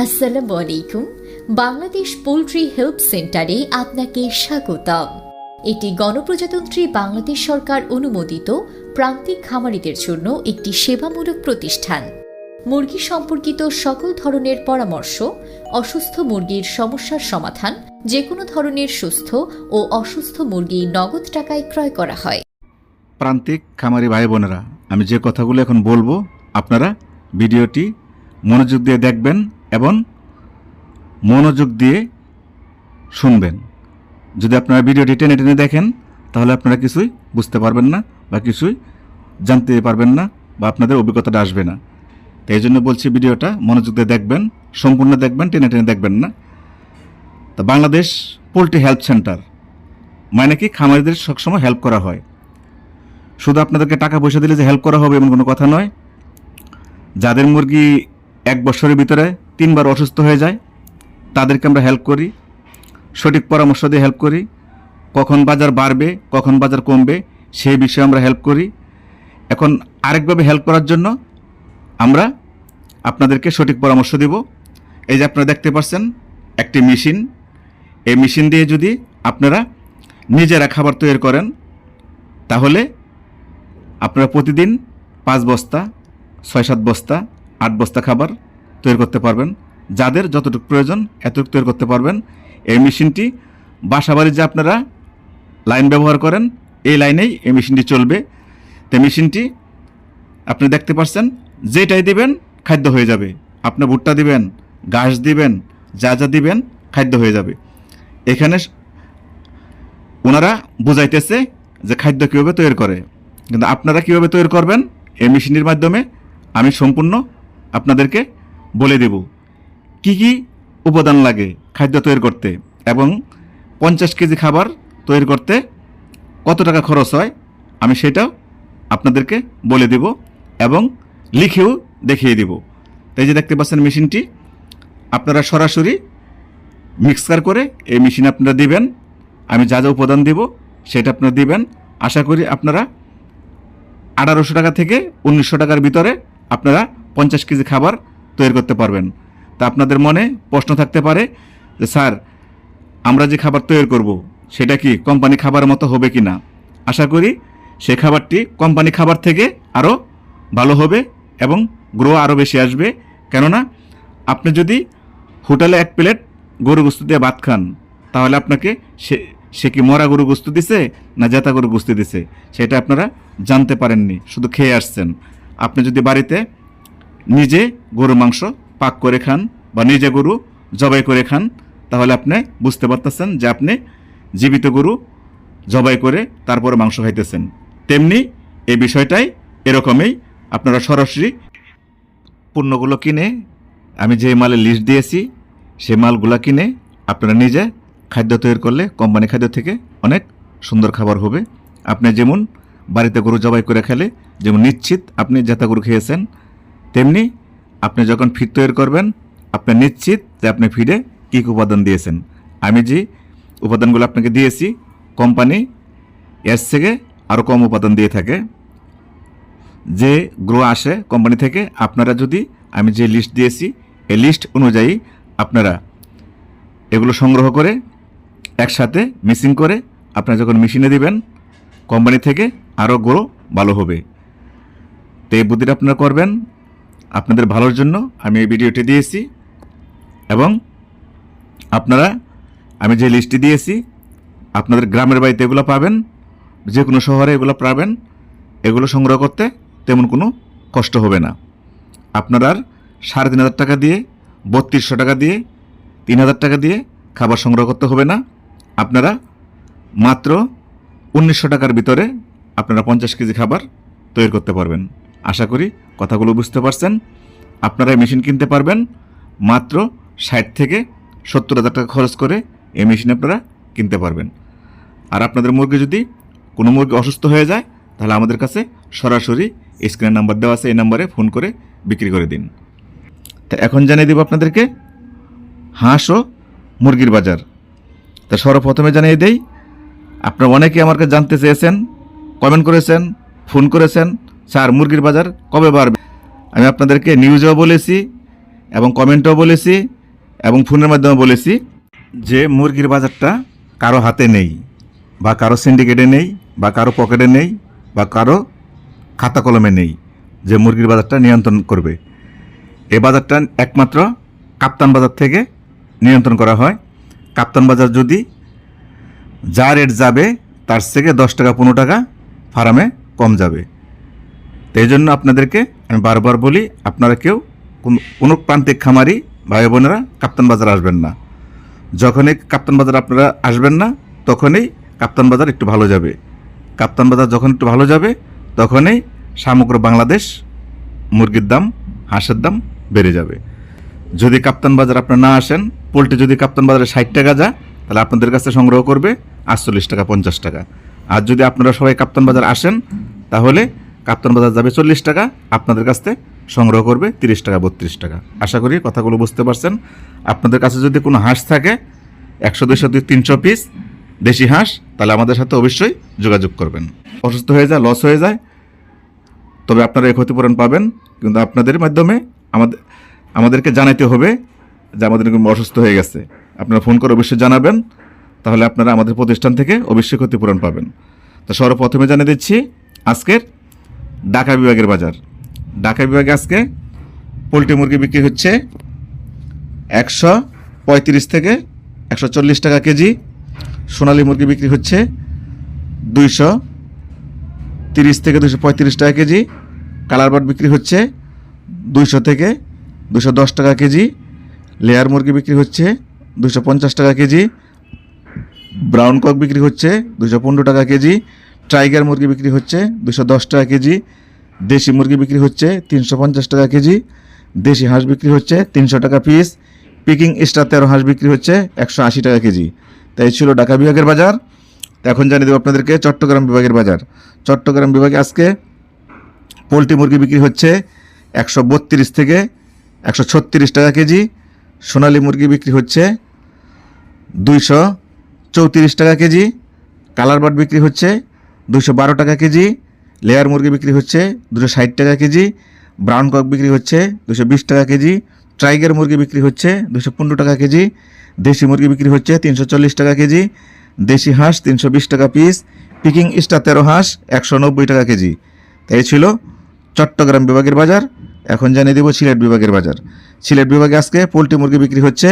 আসসালামু আলাইকুম। Bangladesh poultry help সেন্টারে আপনাকে স্বাগতম। এটি গণপ্রজাতন্ত্রী বাংলাদেশ সরকার অনুমোদিত প্রান্তিক খামারিদের জন্য একটি সেবামূলক প্রতিষ্ঠান। মুরগি সম্পর্কিত সকল ধরনের পরামর্শ, অসুস্থ মুরগির সমস্যার সমাধান, যে কোনো ধরনের সুস্থ ও অসুস্থ মুরগি নগদ টাকায় ক্রয় করা হয়। প্রান্তিক খামারি ভাই বোনেরা, আমি যে কথাগুলো এখন বলবো আপনারা ভিডিওটি মনোযোগ দিয়ে দেখবেন এবং মনোযোগ দিয়ে শুনবেন। যদি আপনারা ভিডিওটি টেনে টেনে দেখেন তাহলে আপনারা কিছুই বুঝতে পারবেন না বা কিছুই জানতে পারবেন না বা আপনাদের অভিজ্ঞতাটা আসবে না। তো এই জন্য বলছি ভিডিওটা মনোযোগ দিয়ে দেখবেন, সম্পূর্ণ দেখবেন, টেনে টেনে দেখবেন না। তো বাংলাদেশ পোল্ট্রি হেল্প সেন্টার মানে কি, খামারিদের সবসময় হেল্প করা হয়। শুধু আপনাদেরকে টাকা পয়সা দিলে যে হেল্প করা হবে এমন কোনো কথা নয়। যাদের মুরগি 1 বছরের ভিতরে 3 বার অসুস্থ হয়ে যায় তাদেরকে আমরা হেল্প করি, সঠিক পরামর্শ দিয়ে হেল্প করি। কখন বাজার বাড়বে, কখন বাজার কমবে সেই বিষয়ে আমরা হেল্প করি। এখন আরেকভাবে হেল্প করার জন্য আমরা আপনাদেরকে সঠিক পরামর্শ দেব। এই যে আপনারা দেখতে পাচ্ছেন একটি মেশিন, এই মেশিন দিয়ে যদি আপনারা নিজেরা খাবার তৈরি করেন তাহলে আপনারা প্রতিদিন 5 বস্তা, 6-7 বস্তা, 8 বস্তা খাবার তৈরি করতে পারবেন। যাদের যতটুকু প্রয়োজন এতটুকু তৈরি করতে পারবেন। এই মেশিনটি বাসাবাড়ি যে আপনারা লাইন ব্যবহার করেন এই লাইনেই এই মেশিনটি চলবে। তো মেশিনটি আপনি দেখতে পাচ্ছেন, যেটাই দিবেন খাদ্য হয়ে যাবে। আপনি ভুট্টা দিবেন, ঘাস দিবেন, যা যা দিবেন খাদ্য হয়ে যাবে। এখানে ওনারা বুঝাইতেছে যে খাদ্য কীভাবে তৈরি করে, কিন্তু আপনারা কীভাবে তৈরি করবেন এই মেশিনের মাধ্যমে আমি সম্পূর্ণ আপনাদেরকে বলে দেব। কি কি উপাদান লাগে খাদ্য তৈরি করতে এবং 50 কেজি খাবার তৈরি করতে কত টাকা খরচ হয় আমি সেটাও আপনাদেরকে বলে দেব এবং লিখেও দেখিয়ে দেব। তাই যে দেখতে পাচ্ছেন মেশিনটি, আপনারা সরাসরি মিক্সার করে এই মেশিনে আপনারা দিবেন। আমি যা যা উপাদান দেব সেটা আপনারা দিবেন। আশা করি আপনারা 1800 টাকা থেকে 1900 টাকার ভিতরে আপনারা 50 কেজি খাবার তৈরি করতে পারবেন। তা আপনাদের মনে প্রশ্ন থাকতে পারে যে স্যার, আমরা যে খাবার তৈরি করব সেটা কি কোম্পানি খাবারের মতো হবে কি না? আশা করি সেই খাবারটি কোম্পানি খাবার থেকে আরও ভালো হবে এবং গ্রো আরও বেশি আসবে। কেননা আপনি যদি হোটেলে 1 প্লেট গরু গোস্ত দিয়ে ভাত খান তাহলে আপনাকে সে কি মরা গরু গোস্ত দিছে না জেতা গরু গোস্ত দিছে সেটা আপনারা জানতে পারেননি, শুধু খেয়ে আসছেন। আপনি যদি বাড়িতে নিজে গরুর মাংস পাক করে খান বা নিজে গরু জবাই করে খান তাহলে আপনি বুঝতে পারতেছেন যে আপনি জীবিত গরু জবাই করে তারপরে মাংস খাইতেছেন। তেমনি এই বিষয়টাই এরকমই, আপনারা সরাসরি পণ্যগুলো কিনে, আমি যে মালের লিস্ট দিয়েছি সেই মালগুলো কিনে আপনারা নিজে খাদ্য তৈরি করলে কোম্পানি খাদ্য থেকে অনেক সুন্দর খাবার হবে। আপনি যেমন বাড়িতে গরু জবাই করে খেলে যেমন নিশ্চিত আপনি জেতা গরু খেয়েছেন, তেমনি আপনি যখন ফিড তৈরি করবেন আপনি নিশ্চিত যে আপনি ফিডে কী কী উপাদান দিয়েছেন। আমি যে উপাদানগুলো আপনাকে দিয়েছি কোম্পানি এর থেকে আরও কম উপাদান দিয়ে থাকে। যে গ্রো আসে কোম্পানি থেকে, আপনারা যদি আমি যে লিস্ট দিয়েছি এই লিস্ট অনুযায়ী আপনারা এগুলো সংগ্রহ করে একসাথে মিক্সিং করে আপনারা যখন মেশিনে দিবেন কোম্পানি থেকে আরও গ্রো ভালো হবে। তো এই বুদ্ধিটা আপনারা করবেন, আপনাদের ভালোর জন্য আমি এই ভিডিওটি দিয়েছি। এবং আপনারা আমি যে লিস্টটি দিয়েছি আপনাদের গ্রামের বাড়িতে এগুলো পাবেন, যে কোনো শহরে এগুলো পাবেন। এগুলো সংগ্রহ করতে তেমন কোনো কষ্ট হবে না। আপনারা 3500 টাকা দিয়ে, 3200 টাকা দিয়ে, 3000 টাকা দিয়ে খাবার সংগ্রহ করতে হবে না। আপনারা মাত্র 1900 টাকার ভিতরে আপনারা 50 কেজি খাবার তৈরি করতে পারবেন। আশা করি কথাগুলো বুঝতে পারছেন। আপনারা এই মেশিন কিনতে পারবেন মাত্র 60 থেকে 70,000 টাকা খরচ করে এই মেশিন আপনারা কিনতে পারবেন। আর আপনাদের মুরগি যদি কোনো মুরগি অসুস্থ হয়ে যায় তাহলে আমাদের কাছে সরাসরি স্ক্রিনের নাম্বার দেওয়া আছে, এই নাম্বারে ফোন করে বিক্রি করে দিন। তা এখন জানিয়ে দেব আপনাদেরকে হাঁস ও মুরগির বাজার। তা সর্বপ্রথমে জানিয়ে দেই, আপনারা অনেকেই আমার কাছে জানতে চেয়েছেন, কমেন্ট করেছেন, ফোন করেছেন, স্যার মুরগির বাজার কবে বাড়বে। আমি আপনাদেরকে নিউজেও বলেছি এবং কমেন্টেও বলেছি এবং ফোনের মাধ্যমে বলেছি যে মুরগির বাজারটা কারো হাতে নেই, বা কারো সিন্ডিকেটে নেই, বা কারো পকেটে নেই, বা কারো খাতা কলমে নেই যে মুরগির বাজারটা নিয়ন্ত্রণ করবে। এই বাজারটা একমাত্র কাপ্তান বাজার থেকে নিয়ন্ত্রণ করা হয়। কাপ্তান বাজার যদি যা রেট যাবে তার থেকে 10 টাকা 15 টাকা ফার্মে কম যাবে। তো এই জন্য আপনাদেরকে আমি বারবার বলি, আপনারা কেউ কোনো প্রান্তিক খামারি ভাই বোনেরা কাপ্তান বাজার আসবেন না। যখনই কাপ্তান বাজার আপনারা আসবেন না তখনই কাপ্তান বাজার একটু ভালো যাবে। কাপ্তান বাজার যখন একটু ভালো যাবে তখনই সমগ্র বাংলাদেশ মুরগির দাম, হাঁসের দাম বেড়ে যাবে। যদি কাপ্তান বাজার আপনারা না আসেন, পোলট্রি যদি কাপ্তান বাজারে 60 টাকা যায় তাহলে আপনাদের কাছে সংগ্রহ করবে 48 টাকা 50 টাকা। আর যদি আপনারা সবাই কাপ্তান বাজার আসেন তাহলে কাপ্তান বাজার যাবে 40 টাকা, আপনাদের কাছ থেকে সংগ্রহ করবে 30 টাকা 32 টাকা। আশা করি কথাগুলো বুঝতে পারছেন। আপনাদের কাছে যদি কোনো হাঁস থাকে 100 200 300 পিস দেশি হাঁস, তাহলে আমাদের সাথে অবশ্যই যোগাযোগ করবেন। অসুস্থ হয়ে যায়, লস হয়ে যায়, তবে আপনারা এই ক্ষতিপূরণ পাবেন, কিন্তু আপনাদের মাধ্যমে আমাদেরকে জানাতে হবে যে আমাদের অসুস্থ হয়ে গেছে। আপনারা ফোন করে অবশ্যই জানাবেন, তাহলে আপনারা আমাদের প্রতিষ্ঠান থেকে অবশ্যই ক্ষতিপূরণ পাবেন। তো সর্বপ্রথমে জানিয়ে দিচ্ছি আজকের ঢাকা বিভাগের বাজার। ঢাকা বিভাগে আজকে পোলট্রি মুরগি বিক্রি হচ্ছে 135 থেকে 140 টাকা কেজি। সোনালী মুরগি বিক্রি হচ্ছে 230 থেকে 235 টাকা কেজি। কালার বার্ড বিক্রি হচ্ছে 200 থেকে 210 টাকা কেজি। লেয়ার মুরগি বিক্রি হচ্ছে 250 টাকা কেজি। ব্রাউন কক বিক্রি হচ্ছে 215 টাকা কেজি। টাইগার মুরগি বিক্রি হচ্ছে 210 টাকা কেজি। দেশি মুরগি বিক্রি হচ্ছে 350 টাকা কেজি। দেশি হাঁস বিক্রি হচ্ছে 300 টাকা পিস। পিকিং স্টার 13 হাঁস বিক্রি হচ্ছে 180 টাকা কেজি। তাই ছিল ঢাকা বিভাগের বাজার। তো এখন জানিয়ে দেবো আপনাদেরকে চট্টগ্রাম বিভাগের বাজার। চট্টগ্রাম বিভাগে আজকে পোলট্রি মুরগি বিক্রি হচ্ছে 132 থেকে 136 টাকা কেজি। সোনালী মুরগি বিক্রি হচ্ছে 234 টাকা কেজি। কালার বার্ড বিক্রি হচ্ছে 212 টাকা কেজি। লেয়ার মুরগি বিক্রি হচ্ছে 260 টাকা কেজি। ব্রাউন কক বিক্রি হচ্ছে 220 টাকা কেজি। টাইগার মুরগি বিক্রি হচ্ছে 215 টাকা কেজি। দেশি মুরগি বিক্রি হচ্ছে 340 টাকা কেজি। দেশি হাঁস 320 টাকা পিস। পিকিং স্টার 13 হাঁস 190 টাকা কেজি। এই ছিল চট্টগ্রাম বিভাগের বাজার। এখন জানিয়ে দেব সিলেট বিভাগের বাজার। সিলেট বিভাগে আজকে পোলট্রি মুরগি বিক্রি হচ্ছে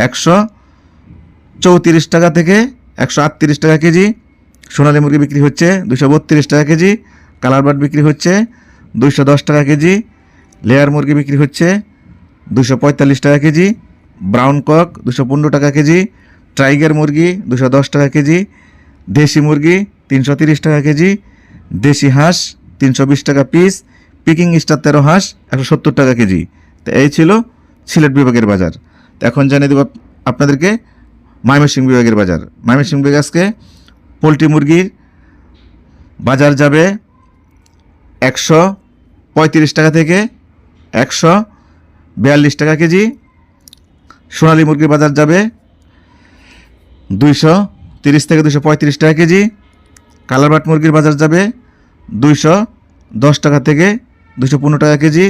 134 টাকা থেকে 138 টাকা কেজি। সোনালী মুরগি বিক্রি হচ্ছে 232 টাকা কেজি। কালার বার্ড বিক্রি হচ্ছে 210 টাকা কেজি। লেয়ার মুরগি বিক্রি হচ্ছে 245 টাকা কেজি। ব্রাউন কক 215 টাকা কেজি। টাইগার মুরগি 210 টাকা কেজি। দেশি মুরগি 330 টাকা কেজি। দেশি হাঁস 320 টাকা পিস। পিকিং স্টার 13 হাঁস 170 টাকা কেজি। তো এই ছিল সিলেট বিভাগের বাজার। তো এখন জানিয়ে দেব আপনাদেরকে ময়মনসিংহ বিভাগের বাজার। ময়মনসিংহ বিভাগে আজকে পোলট্রি মুরগির বাজার যাবে 135 টাকা থেকে 142 টাকা কেজি। সোনালী মুরগির বাজার যাবে 230 থেকে 235 টাকা কেজি। কালার বাট মুরগির বাজার যাবে 210 টাকা থেকে 215 টাকা কেজি।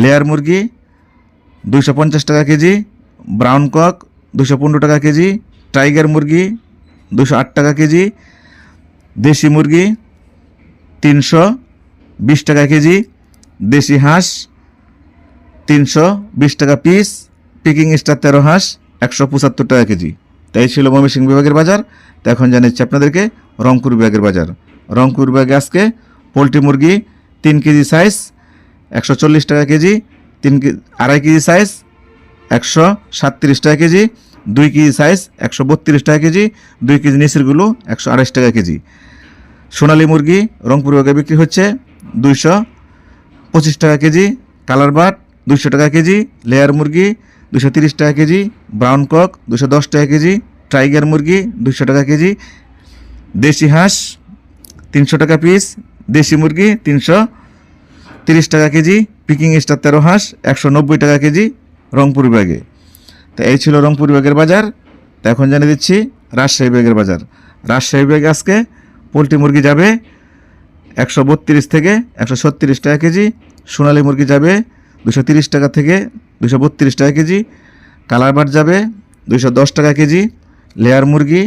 লেয়ার মুরগি 250 টাকা কেজি। ব্রাউন কক 215 টাকা কেজি। টাইগার মুরগি 208 টাকা কেজি। দেশি মুরগি 320 টাকা কেজি। দেশি হাঁস 320 টাকা পিস। পিকিং স্টার 13 হাঁস 175 টাকা কেজি। তাই ছিল ময়মনসিংহ বিভাগের বাজার। তো এখন জানাচ্ছি আপনাদেরকে রংপুর বিভাগের বাজার। রংপুর বিভাগে আজকে পোলট্রি মুরগি 3 কেজি সাইজ 140 টাকা কেজি। 2.5 কেজি সাইজ 137 টাকা কেজি। 2 কেজি সাইজ 132 টাকা কেজি। 2 কেজি নিচেরগুলো 128 টাকা কেজি। সোনালী মুরগি রংপুর বিভাগে বিক্রি হচ্ছে 225 টাকা কেজি। কালার বাট 200 টাকা কেজি। লেয়ার মুরগি 230 টাকা কেজি। ব্রাউন কক 210 টাকা কেজি। টাইগার মুরগি 200 টাকা কেজি। দেশি হাঁস 300 টাকা পিস। দেশি মুরগি 330 টাকা কেজি। পিকিং স্টার 13 হাঁস 190 টাকা কেজি রংপুর বিভাগে। তো এই ছিল রংপুর বিভাগের বাজার। তো এখন জানিয়ে দিচ্ছি রাজশাহী বিভাগের বাজার। রাজশাহী বিভাগে আজকে পোলট্রি মুরগি যাবে 132 থেকে 136 টাকা কেজি। সোনালী মুরগি যাবে 230 টাকা থেকে 232 টাকা কেজি, কালার বাট যাবে 210 টাকা কেজি, লেয়ার মুরগি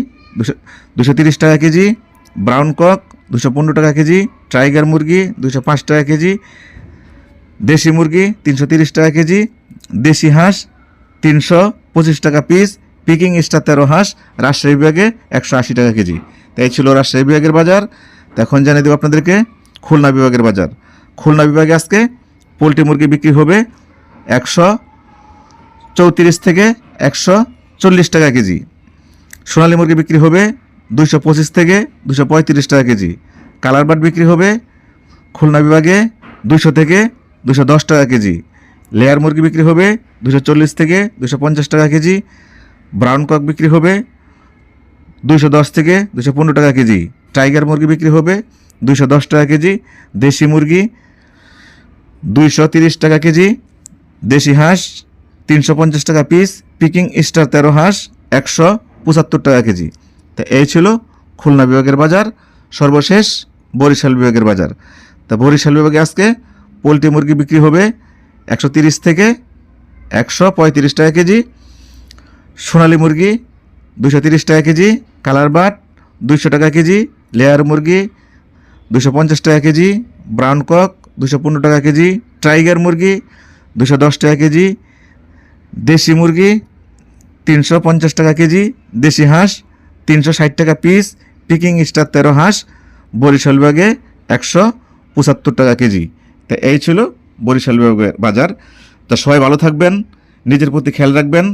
230 টাকা কেজি, ব্রাউন কক 215 টাকা কেজি, টাইগার মুরগি 205 টাকা কেজি, দেশি মুরগি 330 টাকা কেজি, দেশি হাঁস 325 টাকা পিস, পিকিং স্টার 13 হাঁস রাজশাহী বিভাগে 180 টাকা কেজি। তাই ছিল রাজশাহী বিভাগের বাজার। তো এখন জানিয়ে দেবো আপনাদেরকে খুলনা বিভাগের বাজার। খুলনা বিভাগে আজকে পোলট্রি মুরগি বিক্রি হবে 134 থেকে 140 টাকা কেজি, সোনালী মুরগি বিক্রি হবে 225 থেকে 235 টাকা কেজি, কালার বাট বিক্রি হবে খুলনা বিভাগে 200 থেকে 210 টাকা কেজি, লেয়ার মুরগি বিক্রি হবে 240 থেকে 250 টাকা কেজি, ব্রাউন কক বিক্রি হবে 210 থেকে 215 টাকা কেজি, টাইগার মুরগি বিক্রি হবে 210 টাকা কেজি, দেশি মুরগি 230 টাকা কেজি, দেশি হাঁস 350 টাকা পিস, পিকিং স্টার 13 হাঁস 175 টাকা কেজি। তা এই ছিল খুলনা বিভাগের বাজার। সর্বশেষ বরিশাল বিভাগের বাজার। তা বরিশাল বিভাগে আজকে পোলট্রি মুরগি বিক্রি হবে 130 থেকে 135 টাকা কেজি, সোনালী মুরগি 230 টাকা কেজি, কালার বাট 200 টাকা কেজি, লেয়ার মুরগি 250 টাকা কেজি, ব্রাউন কক 215 টাকা কেজি, টাইগার মুরগি 210 টাকা কেজি, দেশি মুরগি 350 টাকা কেজি, দেশি হাঁস 360 টাকা পিস, পিকিং স্টার 13 হাঁস বরিশাল বিভাগে 175 টাকা কেজি। তা এই ছিল বরিশাল বিভাগের বাজার। তা সবাই ভালো থাকবেন, নিজের প্রতি খেয়াল রাখবেন,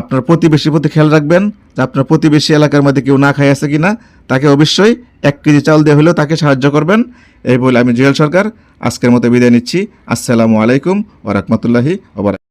আপনার প্রতিবেশীর প্রতি খেয়াল রাখবেন যে আপনার প্রতিবেশী এলাকার মধ্যে কেউ না খাই আছে কিনা, তাকে অবশ্যই 1 কেজি চাল দিয়ে হলেও তাকে সাহায্য করবেন। এই বলে আমি জুয়েল সরকার আজকের মতো বিদায় নিচ্ছি। আসসালামু আলাইকুম ওয়া রাহমাতুল্লাহি ওয়া বারাকাতুহু।